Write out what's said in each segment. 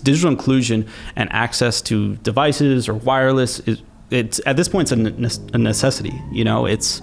digital inclusion and access to devices or wireless it's at this point it's a necessity. It's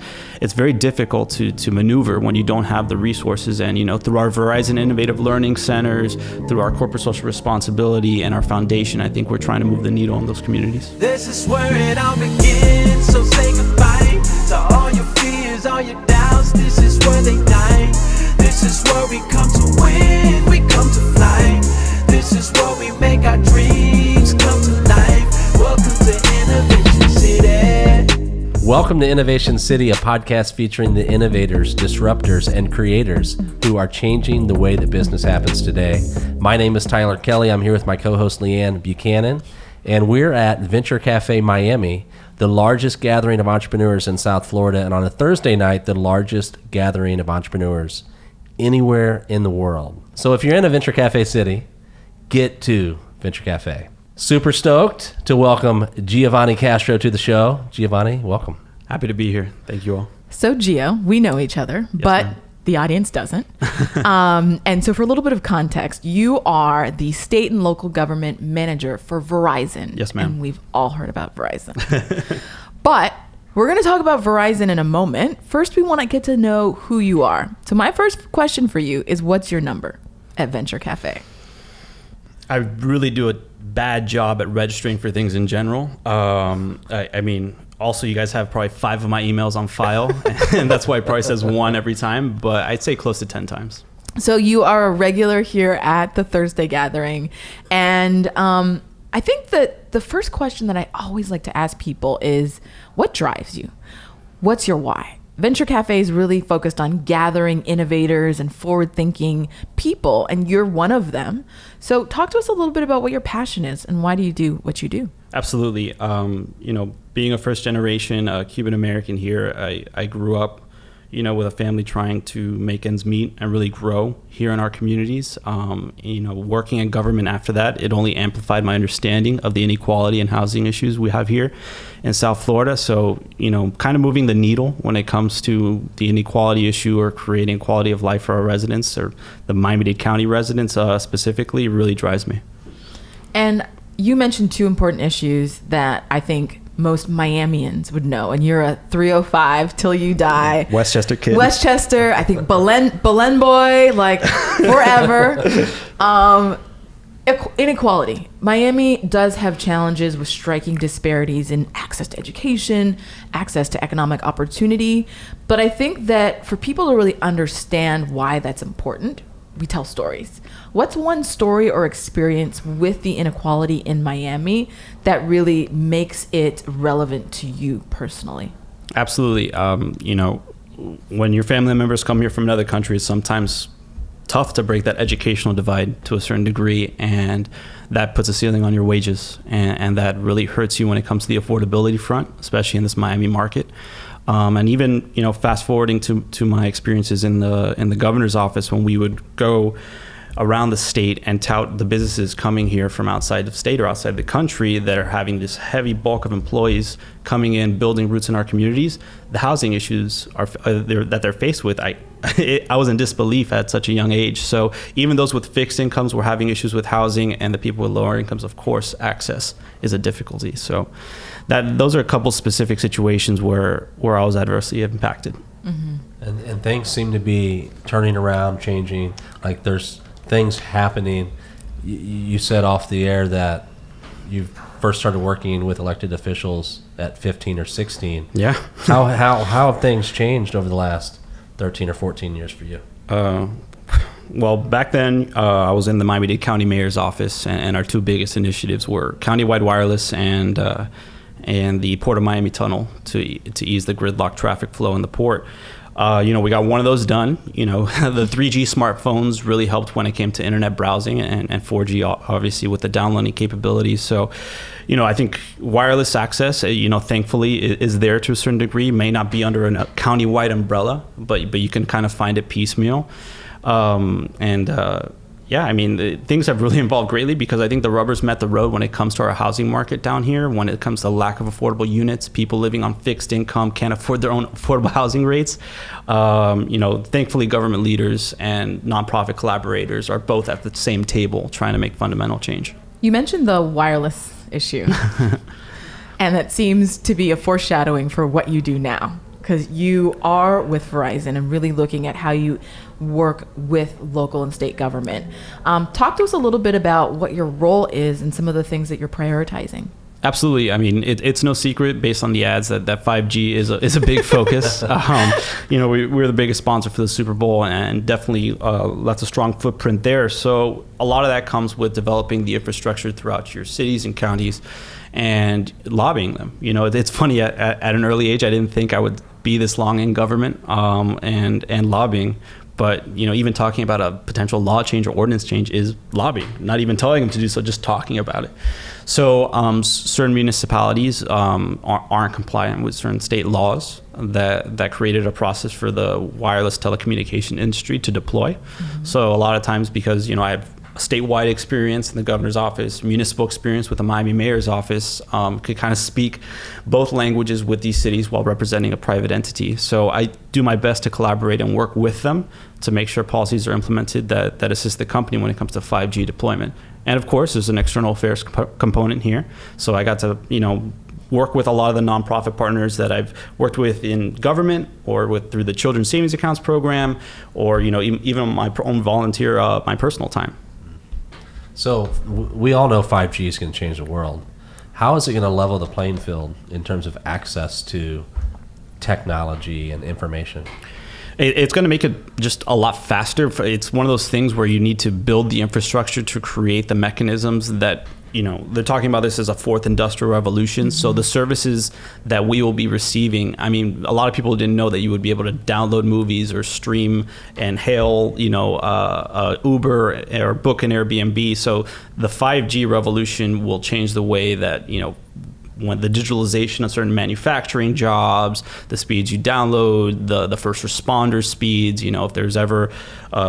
very difficult to maneuver when you don't have the resources. And through our Verizon Innovative Learning Centers, through our corporate social responsibility and our foundation, I think we're trying to move the needle in those communities. This is where it all begins. So say goodbye to all your fears, all your doubts. This is where they die. This is where we come to win, we come to fly. This is where we make our dreams come to life. Welcome to Innovation City. Welcome to Innovation City, a podcast featuring the innovators, disruptors, and creators who are changing the way that business happens today. My name is Tyler Kelly. I'm here with my co-host Leigh-Ann Buchanan, and we're at Venture Cafe Miami, the largest gathering of entrepreneurs in South Florida, and on a Thursday night, the largest gathering of entrepreneurs anywhere in the world. So if you're in a Venture Cafe city, get to Venture Cafe. Super stoked to welcome Giovanni Castro to the show. Giovanni, welcome. Happy to be here. Thank you all. So Gio, we know each other, but ma'am. The audience doesn't. And so for a little bit of context, you are the state and local government manager for Verizon. Yes, ma'am. And we've all heard about Verizon. But we're going to talk about Verizon in a moment. First, we want to get to know who you are. So my first question for you is, what's your number at Venture Cafe? I really do a bad job at registering for things in general. I mean, also you guys have probably 5 of my emails on file, and that's why it probably says 1 every time, but I'd say close to 10 times. So you are a regular here at the Thursday gathering, and I think that the first question that I always like to ask people is, what drives you? What's your why? Venture Cafe is really focused on gathering innovators and forward-thinking people, and you're one of them. So talk to us a little bit about what your passion is and why do you do what you do? Absolutely. Being a first-generation Cuban American here, I grew up, with a family trying to make ends meet and really grow here in our communities. Working in government after that, it only amplified my understanding of the inequality and housing issues we have here in South Florida. So, kind of moving the needle when it comes to the inequality issue or creating quality of life for our residents, or the Miami-Dade County residents specifically, really drives me. And you mentioned 2 important issues that I think most Miamians would know, and you're a 305 till you die. Westchester kid. Westchester, I think Belen boy, like forever. Inequality. Miami does have challenges with striking disparities in access to education, access to economic opportunity. But I think that for people to really understand why that's important, we tell stories. What's one story or experience with the inequality in Miami that really makes it relevant to you personally? Absolutely. When your family members come here from another country, it's sometimes tough to break that educational divide to a certain degree, and that puts a ceiling on your wages, and that really hurts you when it comes to the affordability front, especially in this Miami market. And even, fast forwarding to my experiences in the governor's office, when we would go around the state and tout the businesses coming here from outside the state or outside the country that are having this heavy bulk of employees coming in, building roots in our communities, the housing issues that they're faced with, I was in disbelief at such a young age. So even those with fixed incomes were having issues with housing, and the people with lower incomes, of course, access is a difficulty. So those are a couple specific situations where I was adversely impacted. Mm-hmm. And things seem to be turning around, changing. Like there's things happening. You said off the air that you first started working with elected officials at 15 or 16. Yeah. How have things changed over the last 13 or 14 years for you? Well, back then, I was in the Miami-Dade County Mayor's office, and our 2 biggest initiatives were countywide wireless and the Port of Miami tunnel to ease the gridlock traffic flow in the port. We got one of those done. The 3G smartphones really helped when it came to internet browsing, and 4G obviously with the downloading capabilities. So, I think wireless access, thankfully is there to a certain degree. May not be under a county-wide umbrella, but you can kind of find it piecemeal. Things have really evolved greatly, because I think the rubber's met the road when it comes to our housing market down here. When it comes to lack of affordable units, people living on fixed income can't afford their own affordable housing rates. Thankfully, government leaders and nonprofit collaborators are both at the same table trying to make fundamental change. You mentioned the wireless issue, and that seems to be a foreshadowing for what you do now, because you are with Verizon and really looking at how you work with local and state government. Talk to us a little bit about what your role is and some of the things that you're prioritizing. Absolutely. I mean, it's no secret based on the ads that 5G is a big focus. We're the biggest sponsor for the Super Bowl, and definitely that's a strong footprint there. So a lot of that comes with developing the infrastructure throughout your cities and counties and lobbying them. It's funny, at an early age, I didn't think I would be this long in government and lobbying. But, even talking about a potential law change or ordinance change is lobbying, not even telling them to do so, just talking about it. So certain municipalities aren't compliant with certain state laws that created a process for the wireless telecommunication industry to deploy. Mm-hmm. So a lot of times, because, I have statewide experience in the governor's office, municipal experience with the Miami mayor's office, could kind of speak both languages with these cities while representing a private entity. So I do my best to collaborate and work with them to make sure policies are implemented that assist the company when it comes to 5G deployment. And of course, there's an external affairs component here. So I got to, work with a lot of the nonprofit partners that I've worked with in government or through the Children's Savings Accounts program, or, even my own volunteer, my personal time. So we all know 5G is going to change the world. How is it going to level the playing field in terms of access to technology and information? It's going to make it just a lot faster. It's one of those things where you need to build the infrastructure to create the mechanisms that, they're talking about this as a fourth industrial revolution. Mm-hmm. So the services that we will be receiving, I mean, a lot of people didn't know that you would be able to download movies or stream and hail, Uber or book an Airbnb. So the 5G revolution will change the way that, when the digitalization of certain manufacturing jobs, the speeds you download, the first responder speeds, if there's ever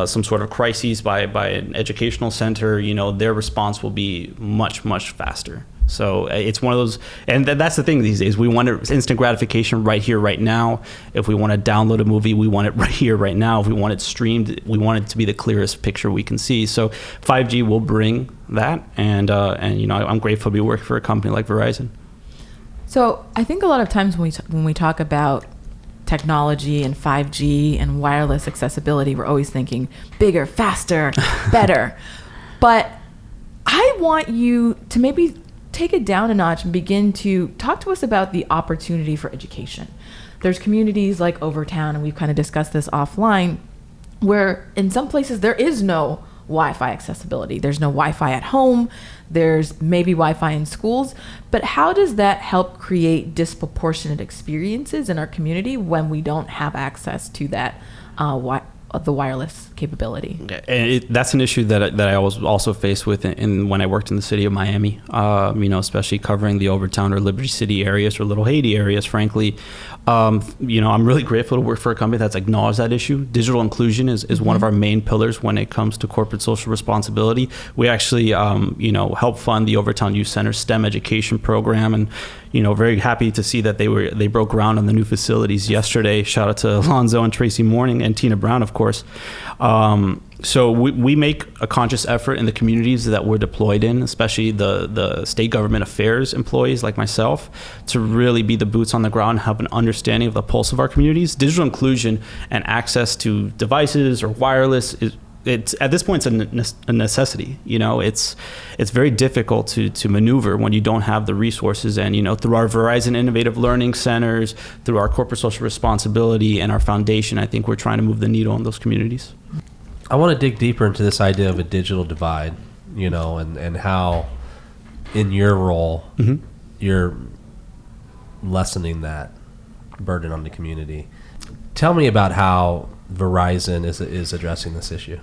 some sort of crises by an educational center, their response will be much, much faster. So it's one of those, and that's the thing these days. We want instant gratification right here, right now. If we want to download a movie, we want it right here, right now. If we want it streamed, we want it to be the clearest picture we can see. So 5G will bring that, and I'm grateful to be working for a company like Verizon. So I think a lot of times when we talk about technology and 5G and wireless accessibility, we're always thinking bigger, faster, better. But I want you to maybe take it down a notch and begin to talk to us about the opportunity for education. There's communities like Overtown, and we've kind of discussed this offline, where in some places there is no Wi-Fi accessibility. There's no Wi-Fi at home. There's maybe Wi-Fi in schools. But how does that help create disproportionate experiences in our community when we don't have access to that the wireless capability? And that's an issue that I was also faced with in when I worked in the city of Miami, especially covering the Overtown or Liberty City areas or Little Haiti areas, frankly. I'm really grateful to work for a company that's acknowledged that issue. Digital inclusion is mm-hmm. one of our main pillars when it comes to corporate social responsibility. We actually, help fund the Overtown Youth Center STEM education program, and very happy to see that they broke ground on the new facilities yesterday. Shout out to Alonzo and Tracy Morning and Tina Brown, of course. So we make a conscious effort in the communities that we're deployed in, especially the state government affairs employees like myself, to really be the boots on the ground and have an understanding of the pulse of our communities. Digital inclusion and access to devices or wireless it's at this point it's a necessity. It's very difficult to maneuver when you don't have the resources. And through our Verizon Innovative Learning Centers, through our corporate social responsibility and our foundation, I think we're trying to move the needle in those communities. I want to dig deeper into this idea of a digital divide, and how in your role mm-hmm. you're lessening that burden on the community. Tell me about how Verizon is addressing this issue.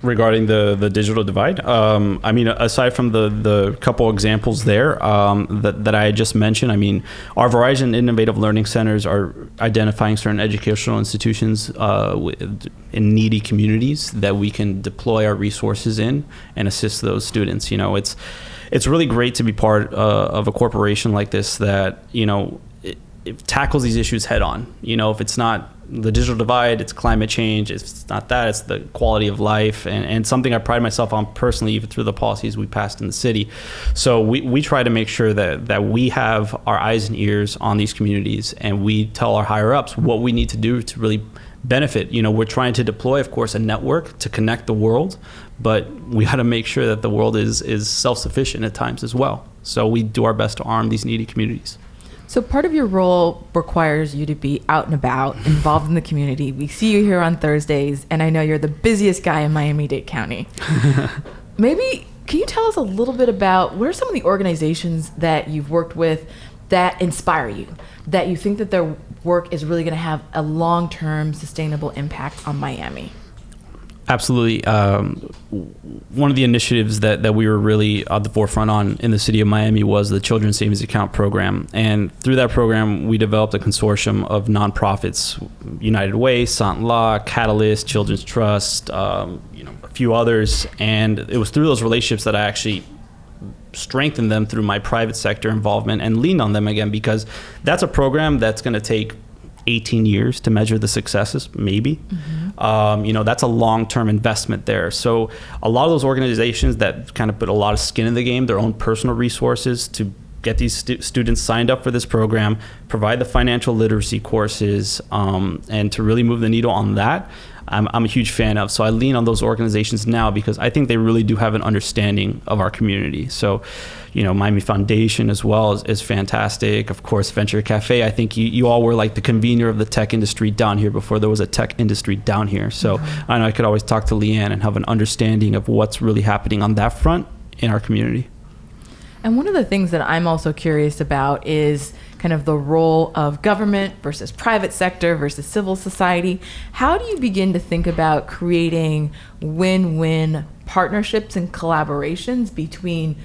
Regarding the digital divide, aside from the couple examples there that I just mentioned, our Verizon Innovative Learning Centers are identifying certain educational institutions in needy communities that we can deploy our resources in and assist those students. It's really great to be part of a corporation like this that it tackles these issues head on. If it's not the digital divide, it's climate change. If it's not that, it's the quality of life, and something I pride myself on personally, even through the policies we passed in the city. So we try to make sure that we have our eyes and ears on these communities, and we tell our higher ups what we need to do to really benefit. We're trying to deploy, of course, a network to connect the world, but we got to make sure that the world is self-sufficient at times as well. So we do our best to arm these needy communities. So part of your role requires you to be out and about, involved in the community. We see you here on Thursdays, and I know you're the busiest guy in Miami-Dade County. Maybe, can you tell us a little bit about what are some of the organizations that you've worked with that inspire you, that you think that their work is really going to have a long-term sustainable impact on Miami? Absolutely. One of the initiatives that we were really at the forefront on in the city of Miami was the Children's Savings Account program. And through that program, we developed a consortium of nonprofits, United Way, Sant La, Catalyst, Children's Trust, a few others. And it was through those relationships that I actually strengthened them through my private sector involvement and leaned on them again, because that's a program that's going to take 18 years to measure the successes, maybe. Mm-hmm. That's a long-term investment there. So a lot of those organizations that kind of put a lot of skin in the game, their own personal resources to get these students signed up for this program, provide the financial literacy courses, and to really move the needle on that, I'm a huge fan of. So I lean on those organizations now because I think they really do have an understanding of our community. So, Miami Foundation as well is fantastic. Of course, Venture Cafe. I think you all were like the convener of the tech industry down here before there was a tech industry down here. So I know I could always talk to Leigh-Ann and have an understanding of what's really happening on that front in our community. And one of the things that I'm also curious about is kind of the role of government versus private sector versus civil society. How do you begin to think about creating win-win partnerships and collaborations between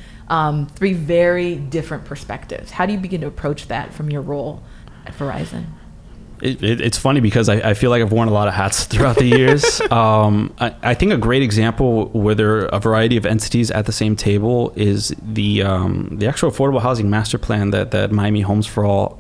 three very different perspectives? How do you begin to approach that from your role at Verizon? It's funny because I feel like I've worn a lot of hats throughout the years. I think a great example where there are a variety of entities at the same table is the actual affordable housing master plan that Miami Homes for All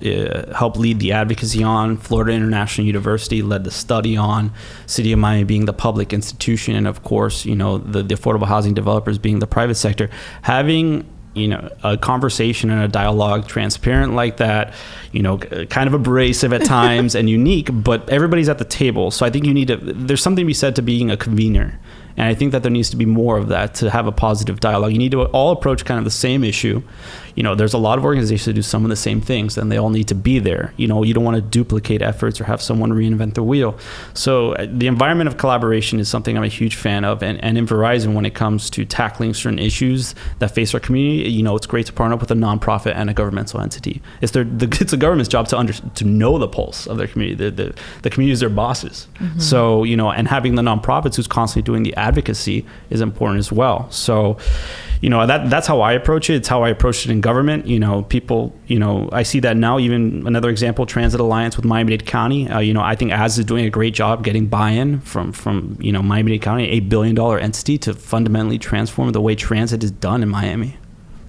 helped lead the advocacy on. Florida International University led the study on. City of Miami being the public institution, and of course, the affordable housing developers being the private sector. Having a conversation and a dialogue transparent like that, kind of abrasive at times and unique, but everybody's at the table. So I think there's something to be said to being a convener. And I think that there needs to be more of that to have a positive dialogue. You need to all approach kind of the same issue. There's a lot of organizations that do some of the same things, and they all need to be there. You don't want to duplicate efforts or have someone reinvent the wheel. So the environment of collaboration is something I'm a huge fan of. And in Verizon, when it comes to tackling certain issues that face our community, it's great to partner up with a nonprofit and a governmental entity. It's the government's job to know the pulse of their community. The community is their bosses. Mm-hmm. So, and having the nonprofits who's constantly doing the advocacy is important as well. So, that's how I approach it. It's how I approached it in government. People, I see that now. Even another example, Transit Alliance with Miami-Dade County. I think AS is doing a great job getting buy-in from Miami-Dade County, $8 billion entity, to fundamentally transform the way transit is done in Miami.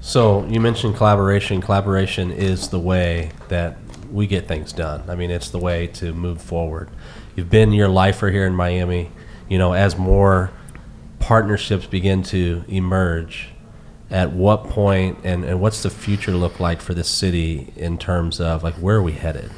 So you mentioned collaboration. Collaboration is the way that we get things done. I mean, it's the way to move forward. You've been your lifer here in Miami. As more partnerships begin to emerge, at what point and what's the future look like for this city in terms of where are we headed?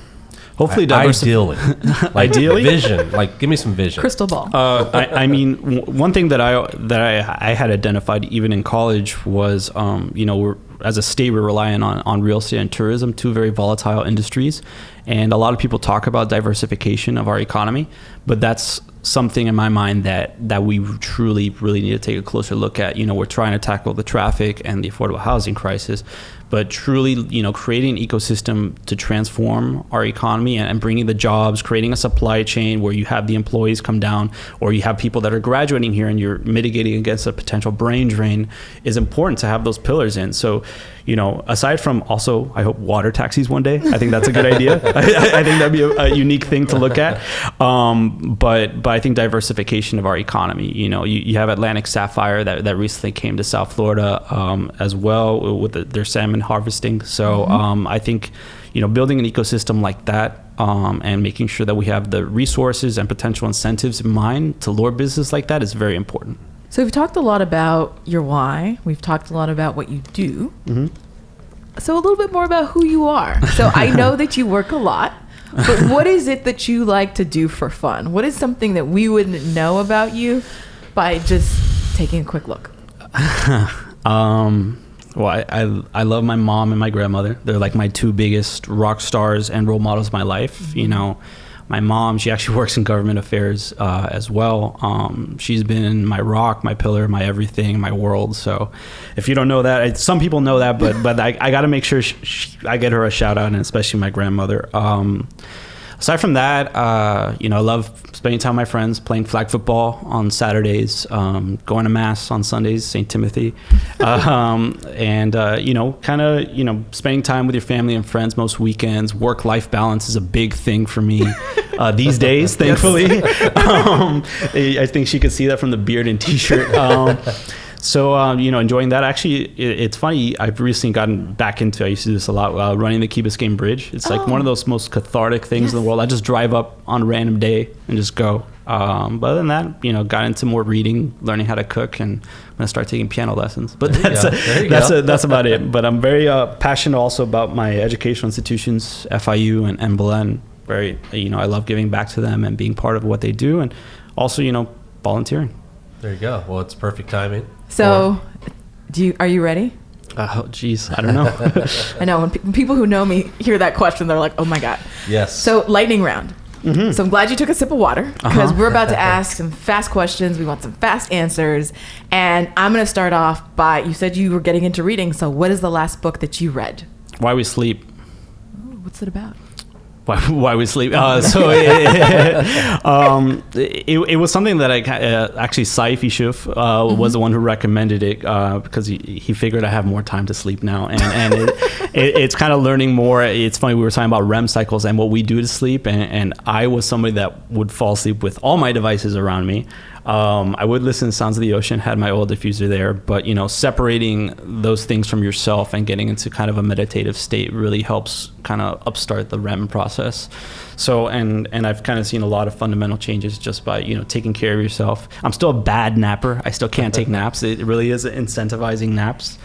Hopefully, ideally, vision. Give me some vision. Crystal ball. I mean, one thing that I had identified even in college was, as a state, we're relying on real estate and tourism, two very volatile industries, and a lot of people talk about diversification of our economy, but that's something in my mind that we truly really need to take a closer look at. We're trying to tackle the traffic and the affordable housing crisis, but truly, creating an ecosystem to transform our economy and bringing the jobs, creating a supply chain where you have the employees come down, or you have people that are graduating here and you're mitigating against a potential brain drain, is important to have those pillars in. So, aside from also, I hope water taxis one day. I think that's a good idea. I think that'd be a unique thing to look at. But I think diversification of our economy. You have Atlantic Sapphire that recently came to South Florida as well with their salmon harvesting. So I think building an ecosystem like that and making sure that we have the resources and potential incentives in mind to lure business like that is very important. So we've talked a lot about your why. We've talked a lot about what you do. Mm-hmm. So a little bit more about who you are. So I know that you work a lot, but what is it that you like to do for fun? What is something that we wouldn't know about you by just taking a quick look? Well, I love my mom and my grandmother. They're like my two biggest rock stars and role models of my life. Mm-hmm. My mom, she actually works in government affairs as well. She's been my rock, my pillar, my everything, my world. So if you don't know that, some people know that, but I got to make sure I get her a shout out, and especially my grandmother. Aside from that, I love spending time with my friends, playing flag football on Saturdays, going to mass on Sundays, St. Timothy, and spending time with your family and friends most weekends. Work-life balance is a big thing for me these days, thankfully. I think she could see that from the beard and t-shirt. So, enjoying that. Actually, it's funny. I've recently gotten back into, I used to do this a lot, running the Key Biscayne Bridge. It's like one of those most cathartic things in the world. I just drive up on a random day and just go. But other than that, got into more reading, learning how to cook, and I'm going to start taking piano lessons. But that's about it. But I'm very passionate also about my educational institutions, FIU and Belen. Very, I love giving back to them and being part of what they do. And also, volunteering. There you go. Well, it's perfect timing. So, are you ready? Oh, geez. I don't know. I know. When people who know me hear that question, they're like, oh my God. Yes. So, lightning round. Mm-hmm. So, I'm glad you took a sip of water because we're about to ask some fast questions. We want some fast answers. And I'm going to start off by, you said you were getting into reading. So, what is the last book that you read? Why We Sleep. Ooh, what's it about? Why We Sleep. It was something that actually Saif Yusuf was the one who recommended it because he figured I have more time to sleep now, and it's kind of learning more. It's funny, we were talking about REM cycles and what we do to sleep, and I was somebody that would fall asleep with all my devices around me. I would listen to Sounds of the Ocean, had my oil diffuser there, but separating those things from yourself and getting into kind of a meditative state really helps kind of upstart the REM process. So, and I've kind of seen a lot of fundamental changes just by, taking care of yourself. I'm still a bad napper. I still can't take naps. It really is incentivizing naps.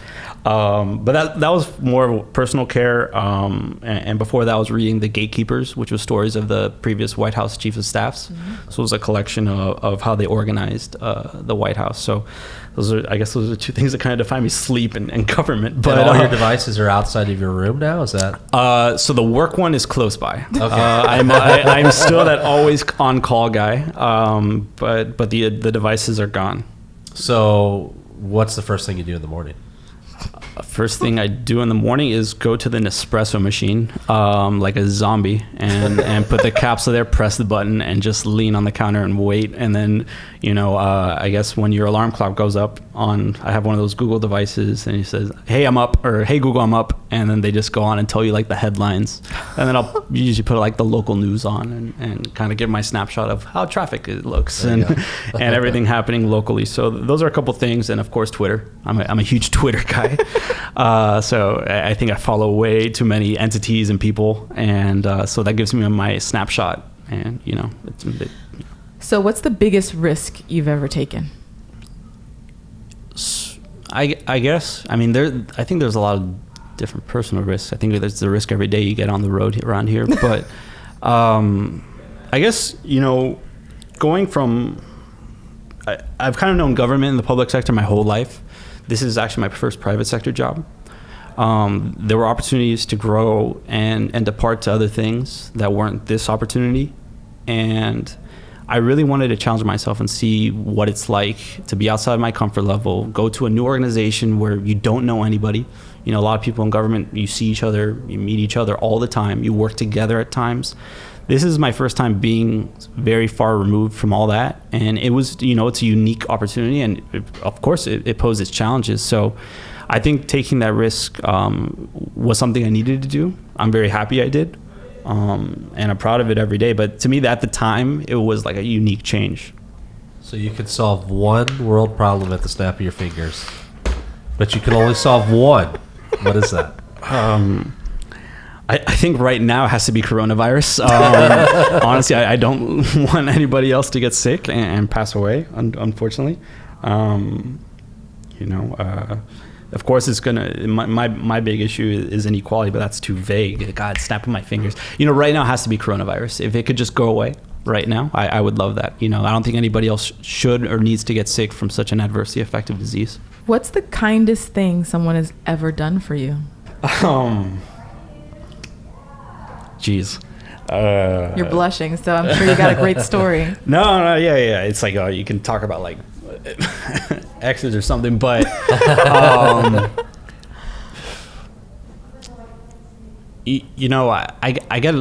But that was more of personal care. And before that, I was reading The Gatekeepers, which was stories of the previous White House chief of staffs. Mm-hmm. So it was a collection of how they organized the White House. So those are two things that kind of define me: sleep and government. But all your devices are outside of your room now. Is that? So the work one is close by. Okay. I'm still that always on call guy. But the devices are gone. So what's the first thing you do in the morning? First thing I do in the morning is go to the Nespresso machine like a zombie and put the capsule there, press the button, and just lean on the counter and wait. And then, I guess when your alarm clock goes up I have one of those Google devices, and he says, hey, I'm up, or hey, Google, I'm up. And then they just go on and tell you like the headlines. And then I'll usually put like the local news on and kind of give my snapshot of how traffic looks and everything happening locally. So those are a couple things. And of course, Twitter. I'm a huge Twitter guy. So I think I follow way too many entities and people. And so that gives me my snapshot. And, it's a bit. So what's the biggest risk you've ever taken? I guess. I mean, I think there's a lot of different personal risks. I think there's the risk every day you get on the road around here. But I guess, going from... I've kind of known government and the public sector my whole life. This is actually my first private sector job. There were opportunities to grow and depart to other things that weren't this opportunity. And I really wanted to challenge myself and see what it's like to be outside my comfort level, go to a new organization where you don't know anybody. A lot of people in government, you see each other, you meet each other all the time, you work together at times. This is my first time being very far removed from all that. And it was, it's a unique opportunity. And of course, it posed its challenges. So I think taking that risk was something I needed to do. I'm very happy I did. And I'm proud of it every day. But to me, at the time, it was like a unique change. So you could solve one world problem at the snap of your fingers, but you can only solve one. What is that? I think right now it has to be coronavirus. Honestly, I don't want anybody else to get sick and pass away, unfortunately. Of course, it's gonna. My big issue is inequality, but that's too vague. God, snapping my fingers. Right now it has to be coronavirus. If it could just go away right now, I would love that. I don't think anybody else should or needs to get sick from such an adversely effective disease. What's the kindest thing someone has ever done for you? Jeez. You're blushing, so I'm sure you got a great story. No, yeah. It's like you can talk about like exes or something, but I get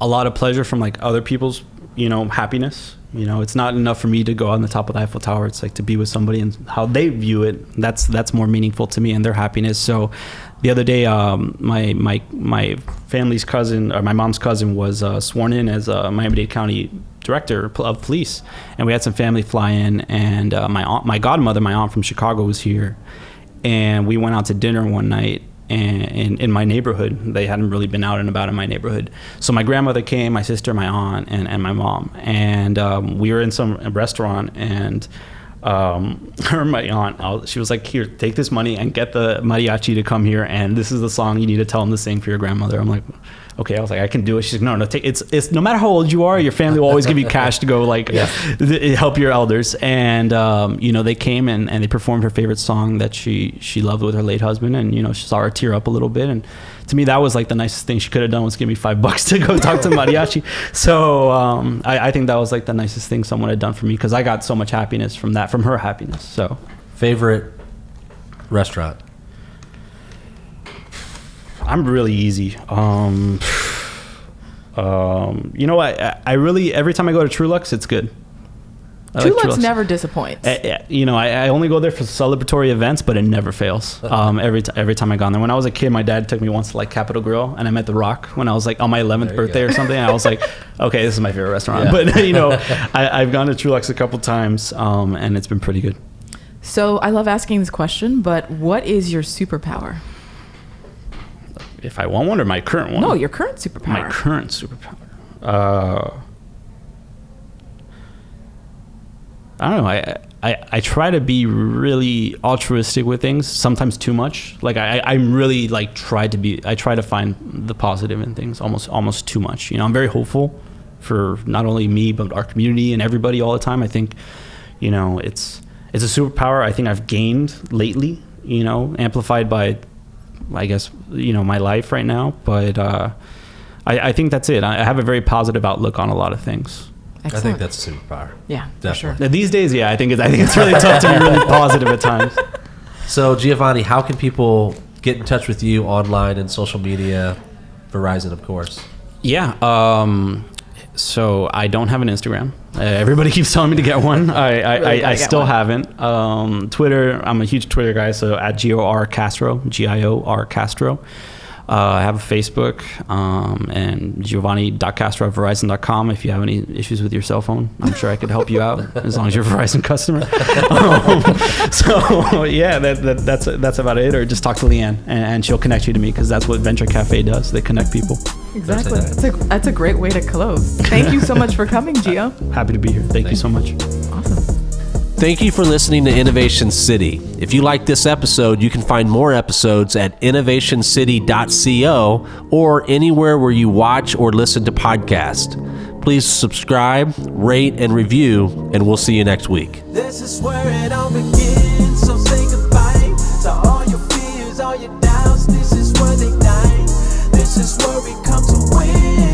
a lot of pleasure from like other people's happiness. It's not enough for me to go on the top of the Eiffel Tower. It's like to be with somebody and how they view it. That's more meaningful to me and their happiness. So the other day, my family's cousin, or my mom's cousin, was sworn in as Miami-Dade County Director of Police, and we had some family fly in, and my godmother, my aunt from Chicago, was here, and we went out to dinner one night. And in my neighborhood, they hadn't really been out and about in my neighborhood. So my grandmother came, my sister, my aunt, and my mom. And we were in some restaurant, and her, my aunt, she was like, here, take this money and get the mariachi to come here. And this is the song you need to tell them to sing for your grandmother. I'm like, okay. I was like, I can do it. She's like, no, take it's no matter how old you are, your family will always give you cash to go help your elders. And they came and they performed her favorite song that she loved with her late husband, and she saw her tear up a little bit. And to me, that was like the nicest thing she could have done, was give me $5 to go talk to mariachi. So I think that was like the nicest thing someone had done for me, because I got so much happiness from her happiness. So favorite restaurant? I'm really easy. I really, every time I go to Trulux, it's good. Trulux never disappoints. I only go there for celebratory events, but it never fails. Every time I go there. When I was a kid, my dad took me once to like Capitol Grill, and I met The Rock when I was like on my 11th birthday or something. I was like, okay, this is my favorite restaurant. Yeah. But I've gone to Trulux a couple times, and it's been pretty good. So I love asking this question, but what is your superpower? If I want one, or my current one? No, your current superpower. My current superpower. I don't know. I try to be really altruistic with things, sometimes too much. Like I'm really like I try to find the positive in things almost too much. I'm very hopeful for not only me, but our community and everybody all the time. I think, it's a superpower I think I've gained lately, amplified by, I guess, my life right now. But I think that's it. I have a very positive outlook on a lot of things. Excellent. I think that's a superpower. Yeah, definitely. for sure. These days, yeah, I think it's really tough to be really positive at times. So Giovanni, how can people get in touch with you online and social media? Verizon, of course. Yeah. So I don't have an Instagram. Everybody keeps telling me to get one. I still haven't. Twitter, I'm a huge Twitter guy, so at GIOR Castro. I have a Facebook, and Giovanni.Castro at Verizon.com. If you have any issues with your cell phone, I'm sure I could help you out as long as you're a Verizon customer. So yeah, that's about it. Or just talk to Leigh-Ann, and she'll connect you to me, because that's what Venture Cafe does. They connect people. Exactly. That's a great way to close. Thank you so much for coming, Gio. Happy to be here. Thank you so much. Awesome. Thank you for listening to Innovation City. If you like this episode, you can find more episodes at innovationcity.co or anywhere where you watch or listen to podcasts. Please subscribe, rate, and review, and we'll see you next week. This is where it all begins, so say goodbye to all your fears, all your doubts. This is where they die. This is where we come to win.